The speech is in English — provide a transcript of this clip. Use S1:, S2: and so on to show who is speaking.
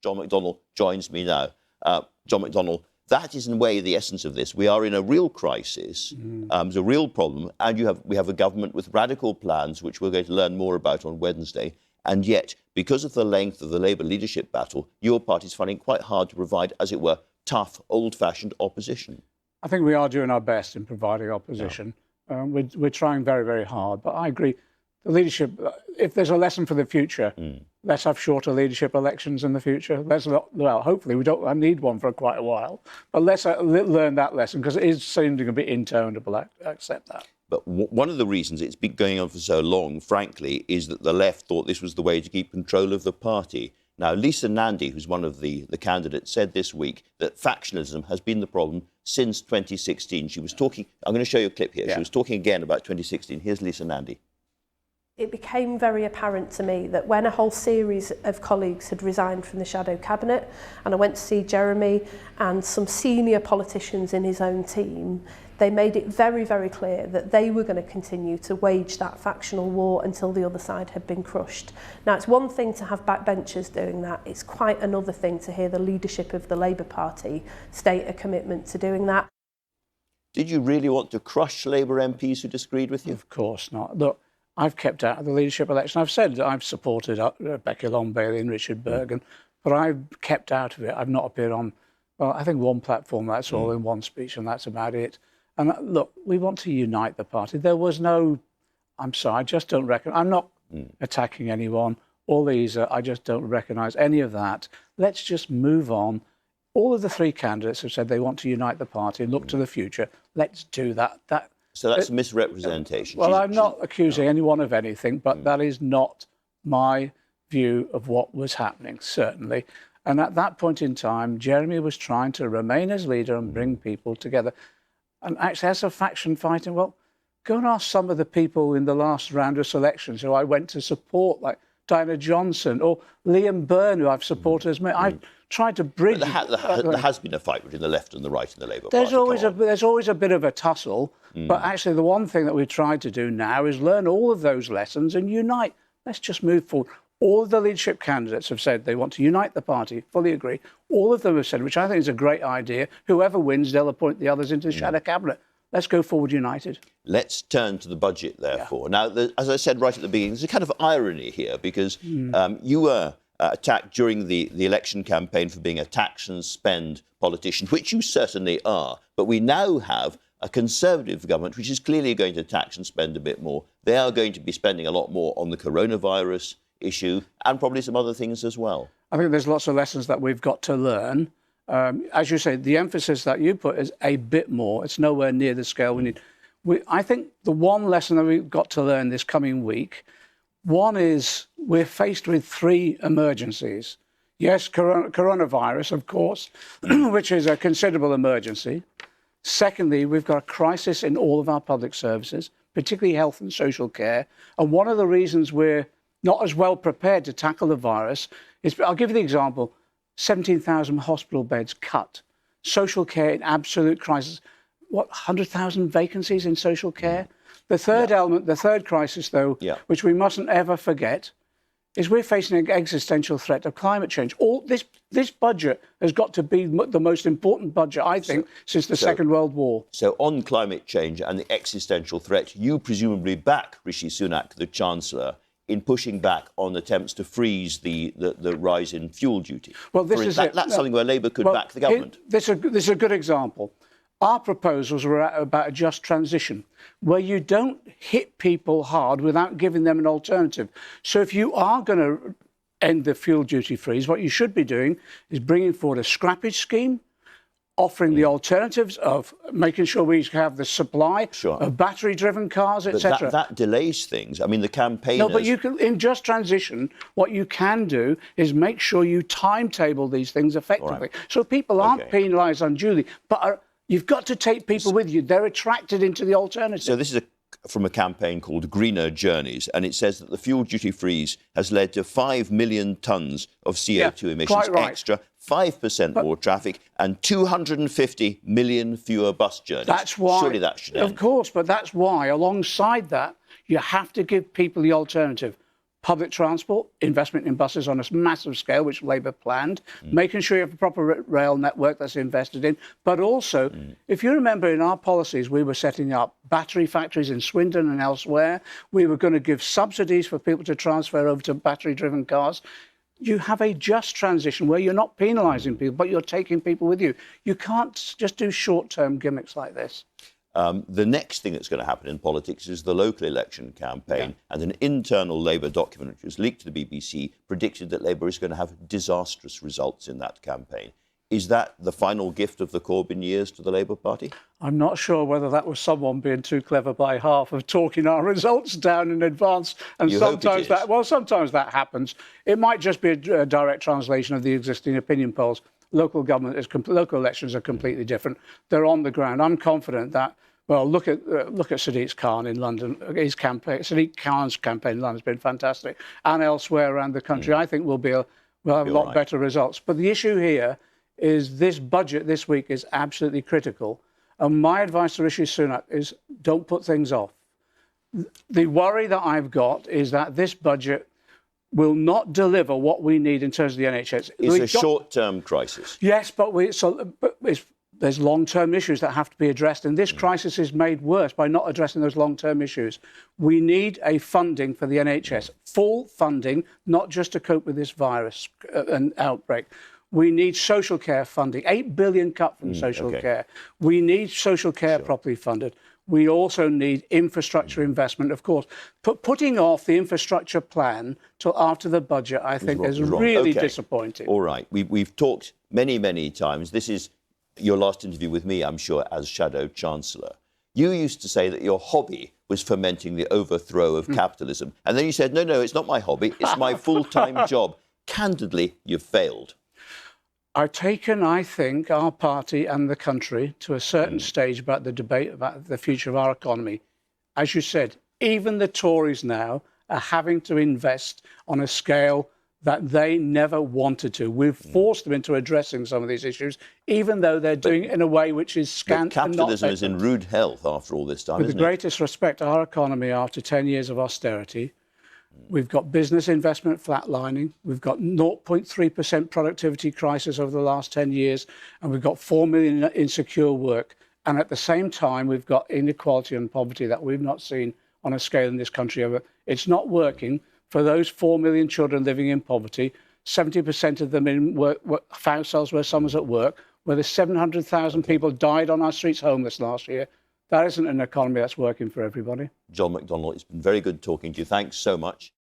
S1: John McDonnell joins me now. John McDonnell, that is in a way the essence of this. We are in a real crisis. There's a real problem, and we have a government with radical plans, which we're going to learn more about on Wednesday. And yet, because of the length of the Labour leadership battle, your party's finding it quite hard to provide, as it were, tough, old-fashioned opposition.
S2: I think we are doing our best in providing opposition. Yeah. We're trying very, very hard. But I agree, the leadership, if there's a lesson for the future, let's have shorter leadership elections in the future. Well, hopefully we don't need one for quite a while. But let's learn that lesson, because it is seeming a bit intolerable. I accept that. But
S1: one of the reasons it's been going on for so long, frankly, is that the left thought this was the way to keep control of the party. Now, Lisa Nandy, who's one of the candidates, said this week that factionalism has been the problem since 2016. She was talking, I'm going to show you a clip here. Yeah. She was talking again about 2016. Here's Lisa Nandy.
S3: It became very apparent to me that when a whole series of colleagues had resigned from the shadow cabinet, and I went to see Jeremy and some senior politicians in his own team, they made it very, very clear that they were going to continue to wage that factional war until the other side had been crushed. Now, it's one thing to have backbenchers doing that. It's quite another thing to hear the leadership of the Labour Party state a commitment to doing that.
S1: Did you really want to crush Labour MPs who disagreed with you?
S2: Of course not. Look, I've kept out of the leadership election. I've said I've supported Becky Long-Bailey and Richard Bergen, but I've kept out of it. I've not appeared on, well, I think one platform, that's all, in one speech, and that's about it. And look, we want to unite the party. There was no, I'm sorry, I just don't reckon, I'm not attacking anyone. All these, I just don't recognise any of that. Let's just move on. All of the three candidates have said they want to unite the party and look to the future. Let's do that.
S1: So that's a misrepresentation.
S2: Well, I'm not accusing anyone of anything, but that is not my view of what was happening, certainly. And at that point in time, Jeremy was trying to remain as leader and bring people together. And actually, as a faction fighting, well, go and ask some of the people in the last round of selections who I went to support, like Diana Johnson or Liam Byrne, who I've supported as mayor. I tried to bridge.
S1: But there has been a fight between the left and the right in the Labour
S2: Party. There's always a bit of a tussle. But actually, the one thing that we've tried to do now is learn all of those lessons and unite. Let's just move forward. All of the leadership candidates have said they want to unite the party, fully agree. All of them have said, which I think is a great idea, whoever wins, they'll appoint the others into the shadow cabinet. Let's go forward united.
S1: Let's turn to the budget, therefore. Yeah. Now, as I said right at the beginning, there's a kind of irony here, because you were attacked during the election campaign for being a tax and spend politician, which you certainly are. But we now have a Conservative government which is clearly going to tax and spend a bit more. They are going to be spending a lot more on the coronavirus issue and probably some other things as well.
S2: I think there's lots of lessons that we've got to learn. As you say, the emphasis that you put is a bit more. It's nowhere near the scale we need. I think the one lesson that we've got to learn this coming week, one is we're faced with three emergencies. Yes, coronavirus, of course, which is a considerable emergency. Secondly, we've got a crisis in all of our public services, particularly health and social care. And one of the reasons we're not as well prepared to tackle the virus is, I'll give you the example, 17,000 hospital beds cut, social care in absolute crisis. What, 100,000 vacancies in social care? The third element, the third crisis, though, which we mustn't ever forget, is we're facing an existential threat of climate change. This budget has got to be the most important budget, I think, since the Second World War.
S1: So on climate change and the existential threat, you presumably back Rishi Sunak, the Chancellor, in pushing back on attempts to freeze the rise in fuel duty.
S2: Well, that's
S1: something where Labour could back the government.
S2: This is a good example. Our proposals were about a just transition, where you don't hit people hard without giving them an alternative. So if you are going to end the fuel duty freeze, what you should be doing is bringing forward a scrappage scheme, offering the alternatives of making sure we have the supply of battery-driven cars, etc.
S1: That delays things. I mean, the campaigners...
S2: No, but you can, in just transition, what you can do is make sure you timetable these things effectively. So people aren't penalised unduly, but you've got to take people with you. They're attracted into the alternative.
S1: So this is from a campaign called Greener Journeys, and it says that the fuel duty freeze has led to 5 million tonnes of CO2 emissions extra, 5% more traffic, and 250 million fewer bus journeys.
S2: That's why.
S1: Surely that should end.
S2: Of course, but that's why, alongside that, you have to give people the alternative. public transport, investment in buses on a massive scale, which Labour planned, making sure you have a proper rail network that's invested in. But also, if you remember, in our policies, we were setting up battery factories in Swindon and elsewhere. We were going to give subsidies for people to transfer over to battery-driven cars. You have a just transition where you're not penalising people, but you're taking people with you. You can't just do short-term gimmicks like this.
S1: The next thing that's going to happen in politics is the local election campaign, and an internal Labour document which was leaked to the BBC predicted that Labour is going to have disastrous results in that campaign. Is that the final gift of the Corbyn years to the Labour Party?
S2: I'm not sure whether that was someone being too clever by half of talking our results down in advance. And sometimes that happens. It might just be a direct translation of the existing opinion polls. Local elections are completely different. They're on the ground. I'm confident that. Well, look at Sadiq Khan in London. His campaign, Sadiq Khan's campaign in London has been fantastic, and elsewhere around the country. I think we'll have a lot better results. But the issue here is this budget this week is absolutely critical. And my advice to Rishi Sunak is don't put things off. The worry that I've got is that this budget will not deliver what we need in terms of the NHS.
S1: It's a short-term crisis.
S2: Yes, but there's long-term issues that have to be addressed, and this crisis is made worse by not addressing those long-term issues. We need a funding for the NHS, full funding, not just to cope with this virus and outbreak. We need social care funding, 8 billion cut from social care. We need social care properly funded. We also need infrastructure investment, of course. Putting off the infrastructure plan till after the budget, I think, is really disappointing.
S1: All right. We've talked many, many times. This is your last interview with me, I'm sure, as Shadow Chancellor. You used to say that your hobby was fomenting the overthrow of capitalism. And then you said, no, it's not my hobby, it's my full-time job. Candidly, you've failed.
S2: I've taken, I think, our party and the country to a certain stage about the debate about the future of our economy. As you said, even the Tories now are having to invest on a scale that they never wanted to. We've forced them into addressing some of these issues, even though they're doing it in a way which is scant and not
S1: capitalism is in rude health after all this time,
S2: With the greatest respect, our economy, after 10 years of austerity, we've got business investment flatlining. We've got 0.3% productivity crisis over the last 10 years, and we've got 4 million insecure work. And at the same time, we've got inequality and poverty that we've not seen on a scale in this country ever. It's not working. For those 4 million children living in poverty, 70% of them in households where someone's at work, where the 700,000 people died on our streets homeless last year. That isn't an economy that's working for everybody.
S1: John McDonnell, it's been very good talking to you. Thanks so much.